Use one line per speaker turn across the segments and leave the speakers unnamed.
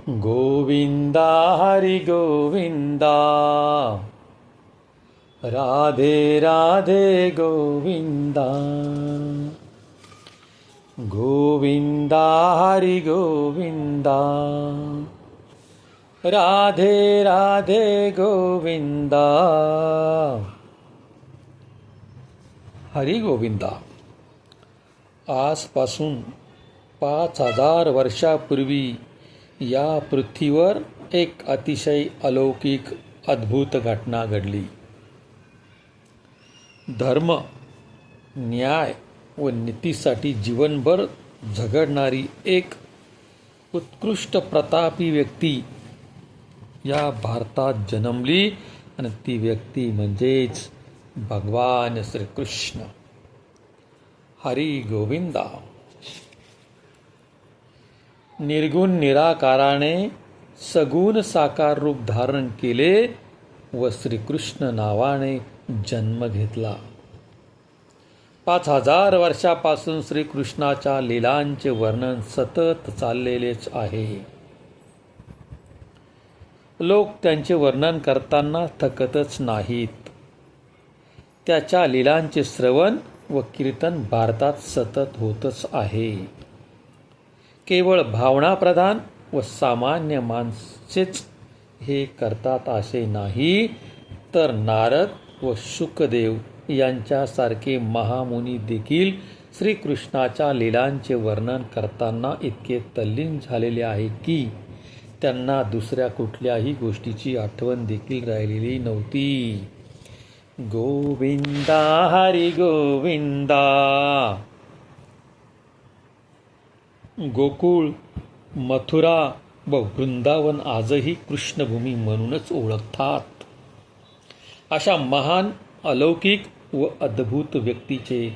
गोविंदा हरि गोविंदा, राधे राधे गोविंदा, गोविंदा हरि गोविंदा, राधे राधे गोविंदा, हरि गोविंदा. आजपासून 5000 वर्षापूर्वी या पृथ्वीवर एक अतिशय अलौकिक अद्भुत घटना घडली. धर्म, न्याय व नीतीसाठी जीवनभर झगडणारी एक उत्कृष्ट प्रतापी व्यक्ती या भारतात जन्मली आणि ती व्यक्ती म्हणजेच भगवान श्रीकृष्ण. हरी गोविंदा. निर्गुण निराकाराने सगुण साकार रूप धारण केले व श्रीकृष्ण नावाने जन्म घेतला. 5000 वर्षापासून श्रीकृष्णाच्या लीलांचे वर्णन सतत चाललेलेच आहे. लोक त्यांचे वर्णन करताना थकतच नाहीत. त्याच्या लीलांचे श्रवण व कीर्तन भारतात सतत होतच आहे. केवळ भावनाप्रधान व सामान्य माणसेच हे करतात असे नाही, तर नारद व शुकदेव यांच्यासारखे महामुनी देखील श्रीकृष्णाच्या लीलांचे वर्णन करताना इतके तल्लीन झालेले आहे की त्यांना दुसऱ्या कुठल्याही गोष्टीची आठवण देखील राहिलेली नव्हती. गोविंदा हरी गोविंदा. गोकुळ, मथुरा व वृंदावन आजही कृष्णभूमी म्हणूनच ओळखतात. अशा महान, अलौकिक व अद्भुत व्यक्तीचे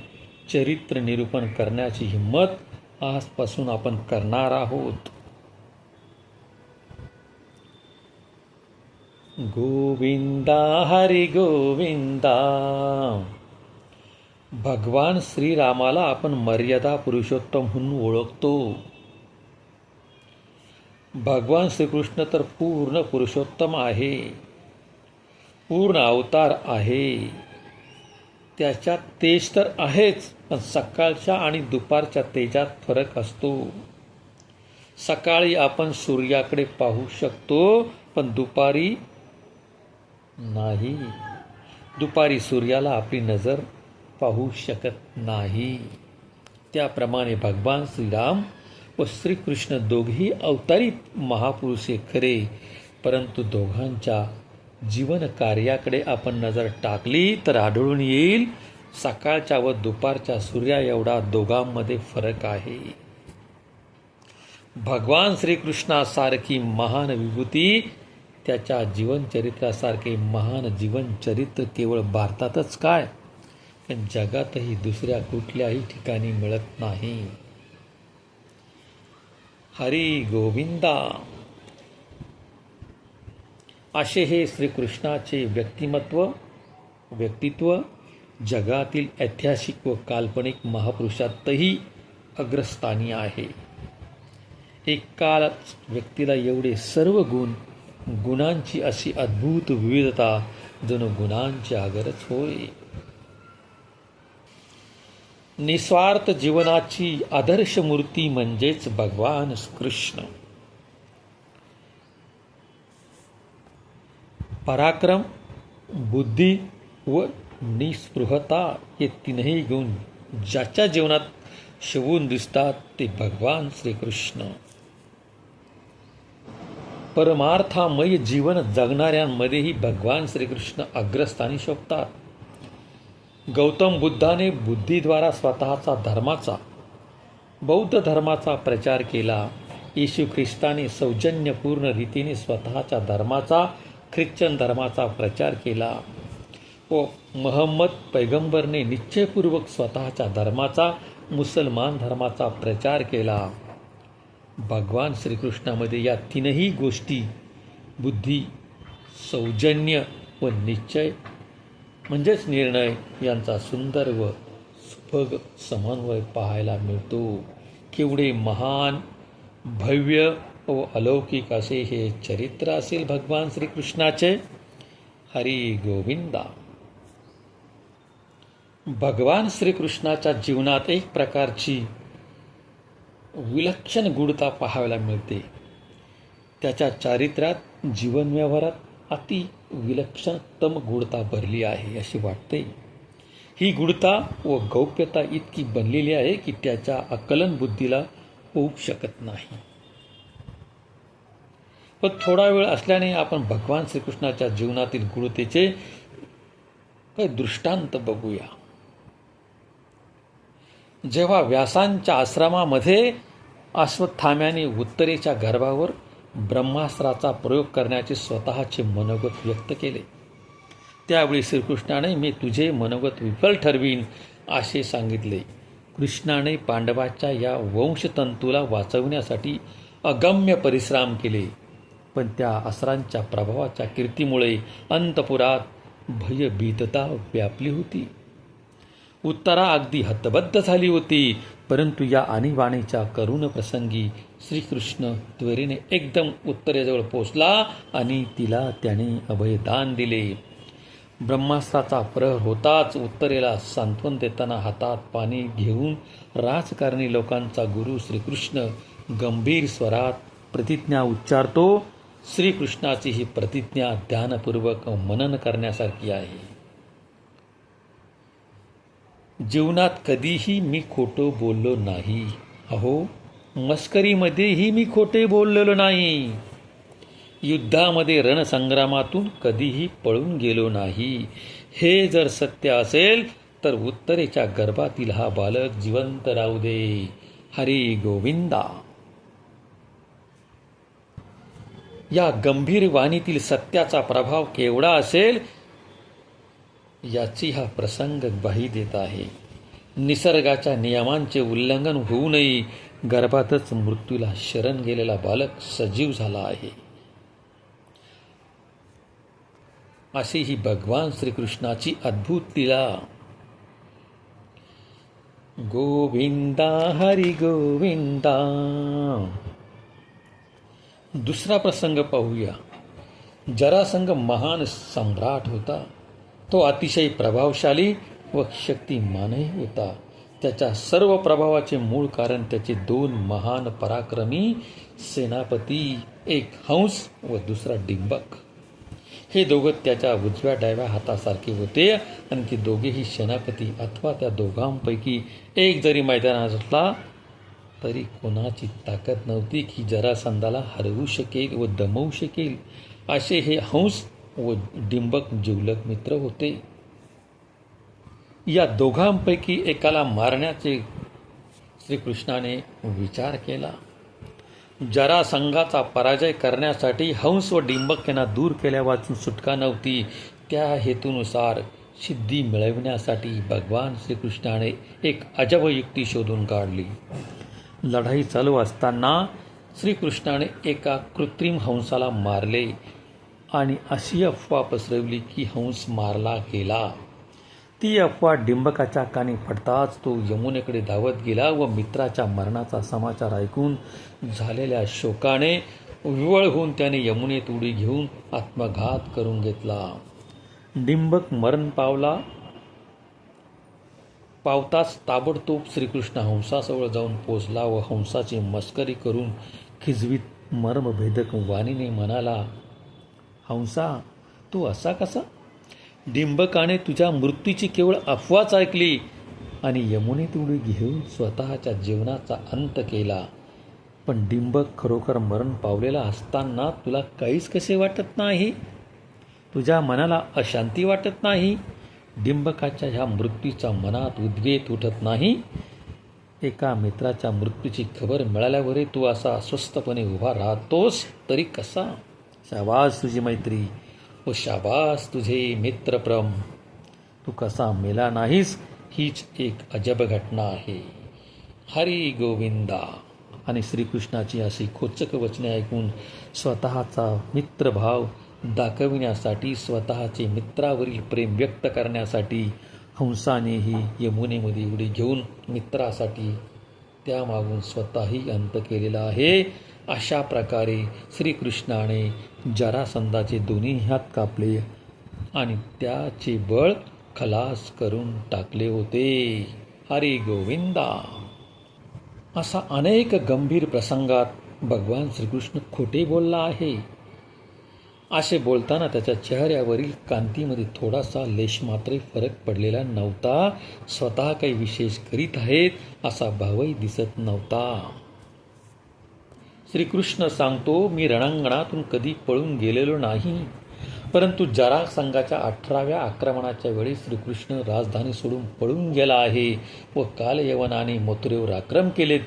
चरित्र निरूपण करण्याची हिंमत आजपासून आपण करणार आहोत. गोविंदा हरी गोविंदा. भगवान श्रीरामाला आपण मर्यादा पुरुषोत्तम म्हणून ओळखतो. भगवान श्रीकृष्ण तर पूर्ण पुरुषोत्तम आहे, पूर्ण अवतार आहे. त्याच्यात तेज तर आहेच, पण सकाळच्या आणि दुपारच्या तेजात फरक असतो. सकाळी आपण सूर्याकडे पाहू शकतो, पण दुपारी नाही. दुपारी सूर्याला आपली नजर पाहू शकत नाही. त्याप्रमाणे भगवान श्रीराम व श्रीकृष्ण दोघेही अवतारित महापुरुष खरे, परंतु दोघांच्या जीवन कार्याकडे आपण नजर टाकली तर आढळून येईल सकाळच्या व दुपारच्या सूर्या एवढा दोघांमध्ये फरक आहे. भगवान श्रीकृष्णासारखी महान विभूती, त्याच्या जीवनचरित्रासारखे महान जीवनचरित्र केवळ भारतातच काय, पण जगातही दुसऱ्या कुठल्याही ठिकाणी मिळत नाही. हरी गोविंदा. असे हे श्रीकृष्णाचे व्यक्तित्व जगातील ऐतिहासिक व काल्पनिक महापुरुषातही अग्रस्थानी आहे. एकाच व्यक्तीला एवढे सर्व गुणांची अशी अद्भुत विविधता, जणू गुणांची आगरच होय. निस्वार्थ जीवनाची आदर्श मूर्ती म्हणजेच भगवान कृष्ण. पराक्रम, बुद्धी व निस्पृहता हे तीनही गुण ज्याच्या जीवनात शोभून दिसतात ते भगवान श्रीकृष्ण. परमार्थामय जीवन जगणाऱ्यांमध्येही भगवान श्रीकृष्ण अग्रस्थानी शोभतात. गौतम बुद्धाने बुद्धीद्वारा स्वतःचा धर्माचा, बौद्ध धर्माचा प्रचार केला. येशू ख्रिस्ताने सौजन्यपूर्ण रीतीने स्वतःच्या धर्माचा, ख्रिश्चन धर्माचा प्रचार केला व महम्मद पैगंबरने निश्चयपूर्वक स्वतःच्या धर्माचा, मुसलमान धर्माचा प्रचार केला. भगवान श्रीकृष्णामध्ये या तीनही गोष्टी, बुद्धी, सौजन्य व निश्चय म्हणजेच निर्णय यांचा सुंदर व सुभग समन्वय पाहायला मिळतो. केवढे महान, भव्य व अलौकिक असे हे चरित्र असेल भगवान श्रीकृष्णाचे. हरी गोविंदा. भगवान श्रीकृष्णाच्या जीवनात एक प्रकारची विलक्षण गूढता पाहायला मिळते. त्याच्या चारित्र्यात, जीवन व्यवहारात अति विलक्षणतम गूढता भरली आहे अशी वाटते. ही गूढता व गौप्यता इतकी बनलेली आहे की त्याच्या आकलन बुद्धीला होऊ शकत नाही. पण थोडा वेळ असल्याने आपण भगवान श्रीकृष्णाच्या जीवनातील गूढतेचे काही दृष्टांत बघूया. जेव्हा व्यासांच्या आश्रमामध्ये अश्वत्थाम्याने उत्तरेच्या गर्भावर ब्रह्मास्त्राचा प्रयोग करण्याचे स्वतःचे मनोगत व्यक्त केले, त्यावेळी श्रीकृष्णाने मी तुझे मनोगत विफल ठरवीन असे सांगितले. कृष्णाने पांडवाच्या या वंशतंतूला वाचवण्यासाठी अगम्य परिश्रम केले, पण त्या अस्त्रांच्या प्रभावाच्या कीर्तीमुळे अंतपुरात भयभीतता व्यापली होती. उत्तरा अगदी हतबद्ध झाली होती. परंतु या आणीबाणीच्या करुण प्रसंगी श्रीकृष्ण त्वरेने एकदम उत्तरेजवळ पोचला आणि तिला त्याने अभयदान दिले. ब्रह्मास्त्राचा प्रहर होताच उत्तरेला सांत्वन देताना हातात पाणी घेऊन राजकारणी लोकांचा गुरु श्रीकृष्ण गंभीर स्वरात प्रतिज्ञा उच्चारतो. श्रीकृष्णाची ही प्रतिज्ञा ध्यानपूर्वक मनन करण्यासारखी आहे. जीवनात कधीही मी खोटं बोललो नाही. अहो, मस्करीमध्येही मी खोटे बोललेलो नाही. युद्धामध्ये रणसंग्रामातून कधीही पळून गेलो नाही. हे जर सत्य असेल तर उत्तरेच्या गर्भातील हा बालक जिवंत राहू दे. हरी गोविंदा. या गंभीर वाणीतील सत्याचा प्रभाव केवढा असेल याची हा प्रसंग ग्वाही देत आहे. निसर्गाच्या नियमांचे उल्लंघन होऊ नये गर्भातच मृत्यूला शरण गेलेला बालक सजीव झाला आहे. अशी ही भगवान श्रीकृष्णाची अद्भुत लीला. गोविंदा हरी गोविंदा. दुसरा प्रसंग पाहूया. जरासंध महान सम्राट होता. तो अतिशय प्रभावशाली व शक्तिमानही होता. त्याच्या सर्व प्रभावाचे मूळ कारण त्याचे दोन महान पराक्रमी सेनापती, एक हंस व दुसरा डिंबक. हे दोघं त्याच्या उजव्या डाव्या हातासारखे होते आणि ते दोघेही सेनापती अथवा त्या दोघांपैकी एक जरी मैदानात असला तरी कोणाची ताकद नव्हती की जरासंधाला हरवू शकेल व दमवू शकेल. असे हे हंस व डिंबक जिवलग मित्र होते. या दोघांपैकी एकाला मारण्याचे श्रीकृष्णाने विचार केला. जरासंधाचा पराजय करण्यासाठी हंस व डिंबक यांना दूर केल्यावाचून सुटका नव्हती. त्या हेतूनुसार सिद्धी मिळविण्यासाठी भगवान श्रीकृष्णाने एक अजब युक्ती शोधून काढली. लढाई चालू असताना श्रीकृष्णाने एका कृत्रिम हंसाला मारले आणि अशी अफवा पसरवली की हंस मारला गेला. ती अफवा डिंबकाच्या कानी पडताच तो यमुनेकडे धावत गेला व मित्राच्या मरणाचा समाचार ऐकून झालेल्या शोकाने विव्हळ होऊन त्याने यमुनेत उडी घेऊन आत्मघात करून घेतला. डिंबक मरण पावताच ताबडतोब श्रीकृष्ण हंसाजवळ जाऊन पोचला व हंसाची मस्करी करून खिजवीत मर्मभेदक वाणीने म्हणाला, हंसा, तू असा कसा? डिंबकाने तुझ्या मृत्यूची केवळ अफवाच ऐकली आणि यमुनेत उडी घेऊन स्वतःच्या जीवनाचा अंत केला. पण डिंबक खरोखर मरण पावलेला असताना तुला काहीच कसे वाटत नाही? तुझ्या मनाला अशांती वाटत नाही? डिंबकाच्या ह्या मृत्यूचा मनात उद्वेग उठत नाही? एका मित्राच्या मृत्यूची खबर मिळाल्यावरही तू असा अस्वस्थपणे उभा राहतोस तरी कसा? शाबास तुझी मैत्री व शाबास तुझे मित्रप्रम. तू कसा मेला नाहीस हीच एक अजब घटना आहे. हरी गोविंदा. आणि श्रीकृष्णाची अशी खोचक वचने ऐकून स्वतःचा मित्रभाव दाखविण्यासाठी, स्वतःचे मित्रावरील प्रेम व्यक्त करण्यासाठी हंसानेही यमुनेमध्ये उडी घेऊन मित्रासाठी त्यामागून स्वतःही अंत केलेला आहे. अशा प्रकारे श्रीकृष्णाने जरासंधाचे दोन्ही हात कापले आणि त्याचे बळ खलास करून टाकले होते. हरी गोविंदा. असा अनेक गंभीर प्रसंगात भगवान श्रीकृष्ण खोटे बोलला आहे. असे बोलताना त्याच्या चेहऱ्यावरील कांतीमध्ये थोडासा लेशमात्र फरक पडलेला नव्हता. स्वतः काही विशेष करीत आहेत असा भावही दिसत नव्हता. श्रीकृष्ण सांगतो, मी रणांगणातून कधी पळून गेलेलो नाही. परंतु जरासंधाच्या 18व्या आक्रमणाच्या वेळी श्रीकृष्ण राजधानी सोडून पळून गेला आहे व कालयवनाने मथुरेवर आक्रमण केले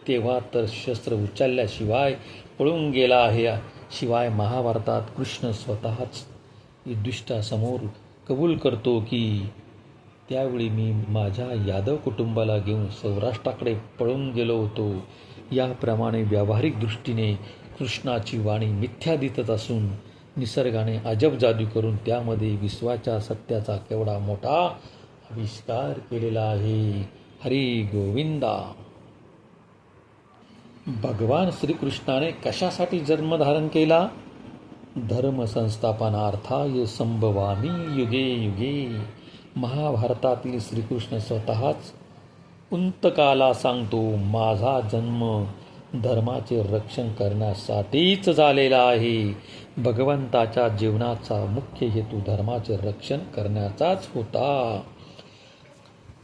तेव्हा तर शस्त्र उचलल्याशिवाय पळून गेला आहे. शिवाय महाभारतात कृष्ण स्वतःच युधिष्ठिरासमोर कबूल करतो की त्यावेळी मी माझ्या यादव कुटुंबाला घेऊन सौराष्ट्राकडे पळून गेलो होतो. याप्रमाणे व्यावहारिक दृष्टीने कृष्णाची वाणी मिथ्या दिसत असून निसर्गाने अजब जादू करून त्यामध्ये विश्वाच्या सत्याचा केवढा मोठा आविष्कार केलेला आहे. हरी गोविंदा. भगवान श्रीकृष्णाने कशासाठी जन्मधारण केला? धर्म संस्थापनार्थाय संभवामी युगे युगे. महाभारतातील श्रीकृष्ण स्वतःच उंतकाला सांगतो, माझा जन्म धर्माचे रक्षण करण्यासाठीच झालेला आहे. भगवंताच्या जीवनाचा मुख्य हेतू धर्माचे रक्षण करण्याचाच होता.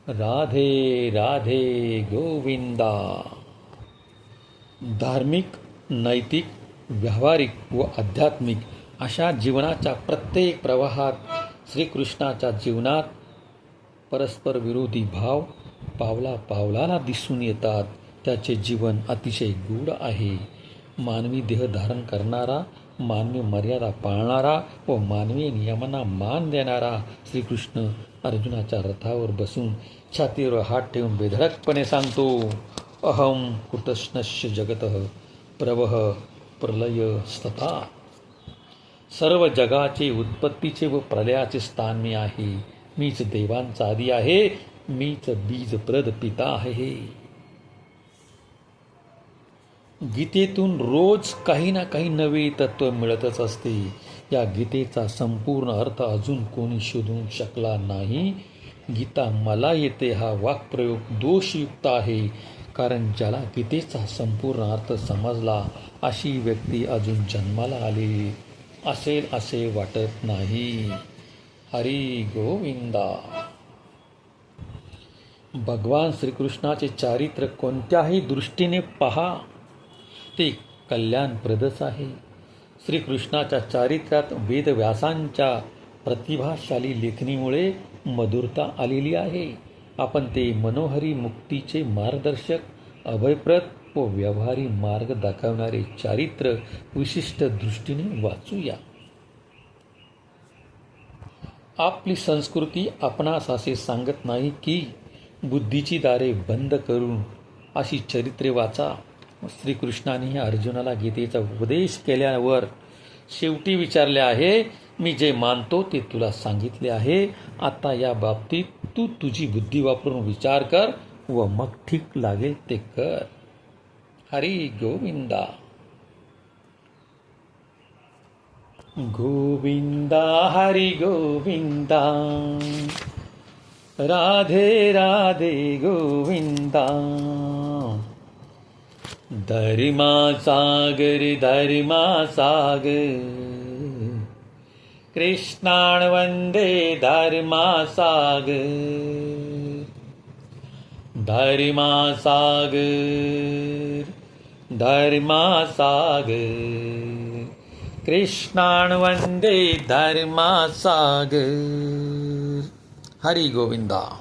राधे राधे गोविंदा. धार्मिक, नैतिक, व्यावहारिक व आध्यात्मिक अशा जीवनाच्या प्रत्येक प्रवाहात श्रीकृष्णाच्या जीवनात परस्पर विरोधी भाव पावला पावलाला दिसून येतात. त्याचे जीवन अतिशय गूढ आहे. मानवी देह धारण करणारा, मानवी मर्यादा पाळणारा व मानवी नियमांना मान देणारा श्रीकृष्ण अर्जुनाच्या रथावर बसून छातीवर हात ठेवून बेधडकपणे सांगतो, अहम कृतस्नश्च जगतः प्रवह प्रलय स्तथा. सर्व जगाचे उत्पत्तीचे व प्रलयाचे स्थान मी आहे. मीच देवांचा आदी आहे. मीच बीजप्रद पिता आहे. गीतेतून रोज काही ना काही नवे तत्व मिळतच असते. या गीतेचा संपूर्ण अर्थ अजून कोणी शोधू शकला नाही. गीता मला येते हा वाक्प्रयोग दोषयुक्त आहे, कारण ज्याला गीतेचा संपूर्ण अर्थ समजला अशी व्यक्ती अजून जन्माला आली असेल असे वाटत नाही. हरी गोविंदा. भगवान श्रीकृष्णाचे चारित्र्य कोणत्याही दृष्टीने पहा ते कल्याणप्रदच आहे. श्रीकृष्णाच्या चारित्र्यात वेदव्यासांच्या प्रतिभाशाली लेखणीमुळे मधुरता आलेली आहे. आपण ते मनोहरी मुक्तीचे मार्गदर्शक, अभयप्रद व व्यवहारी मार्ग दाखवणारे चारित्र्य विशिष्ट दृष्टीने वाचूया. आपली संस्कृती आपणास असे सांगत नाही की बुद्धीची दारे बंद करून अशी चरित्रे वाचा. श्रीकृष्णाने अर्जुनाला गीतेचा उपदेश केल्यावर शेवटी विचारले आहे, मी जे मानतो ते तुला सांगितले आहे. आता या बाबतीत तू तुझी बुद्धी वापरून विचार कर व मग ठीक लागेल ते कर. हरी गोविंदा. गोविंदा हरी गोविंदा. राधे राधे गोविंदा. धर्मा सागर धर्मा सागर. कृष्णान वंदे धर्मा सागर. धर्मा सागर धर्मा सागर. कृष्णान वंदे धर्मा सागर. हरी गोविंदा.